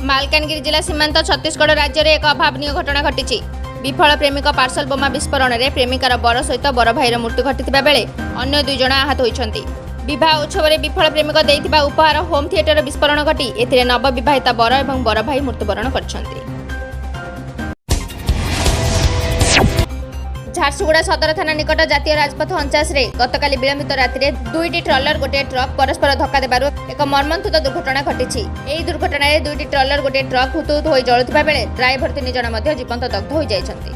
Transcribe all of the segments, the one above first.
मालकानगिरी जिला सीमांत छत्तीसगढ़ राज्य में एक अभावनीय घटना घटी। विफल प्रेमिक पार्सल बोमा विस्फोरण में प्रेमिकार बर सहित बर भाईर मृत्यु घटी बेले अन्य 2 जण आहत होती। विवाह उत्सव में विफल प्रेमिक देइथिबा उपहार होम थिएटर विस्फोरण घटी एथिरे नवविवाहिता बर और बर भाई मृत्युवरण करछन्ति। झारसुगुड़ा सदर थाना निकट जातीय राजपथ 49 रे गतकाली विलंबित राति 2टी ट्रलर गोटे ट्रक परस्पर धक्का देबारु एक मर्मन्तुद दुर्घटना घटी। एही दुर्घटना रे 2टी ट्रलर गोटे ट्रक हुतुहुतु होई जळुथिबा बेले ड्राइवर 3 जण मध्ये जीवंत दग्ध होई जायछन्ति।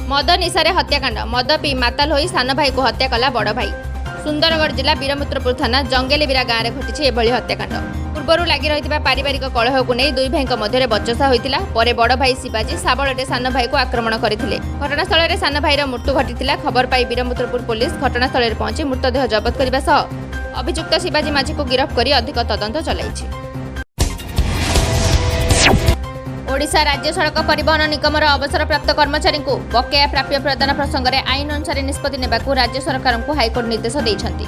मद निशारे हत्याकांड। मद पी माताल होई सान भाई को हत्या कला बड़ भाई। सुंदरगढ़ जिला वीरमित्रपुर थाना जंगेलीबिरा गाँव में घटी एभली हत्याकांड। पूर्व लगी रही पारिवारिक कलह को नहीं 2 भाई मध्य बचसा होता। पर बड़ भाई शिवाजी साबलटे सान भाई को आक्रमण करते। घटनास्थल में सान भाईर मृत्यु घटी। खबर पाई वीरमित्रपुर पुलिस घटनास्थल में पहुंची मृतदेह जबत करने सह अभियुक्त शिवाजी माझी को गिरफ्त कर अधिक तदंत चलाई। ओडिशा राज्य सड़क परिवहन निगमर अवसरप्राप्त कर्मचारी को बकेया प्राप्य प्रदान प्रसंग में आईन अनुसार निष्पत्ति नेबाकू राज्य सरकार को हाइकोर्ट निर्देश देइछन्ति।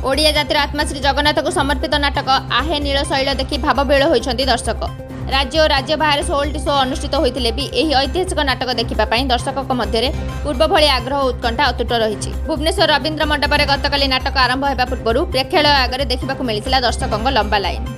ओडिया जातिर आत्मा श्री जगन्नाथ को समर्पित नाटक आहे नील शैल देखि भावविहल होइछन्ति दर्शक। राज्य और राज्य बाहर 16टी शो अनुष्ठित होइतिले भी एही ऐतिहासिक नाटक देखिबा पई दर्शकक मध्य पूर्व भली आग्रह उत्कंठा अतुट रहिछि। भुवनेश्वर रवीन्द्र मंडप में गतकाली नाटक आरंभ हेबा पूर्व प्रेक्षालय आगे देखिबाकू मिलिथिला दर्शकक लंबा लाइन।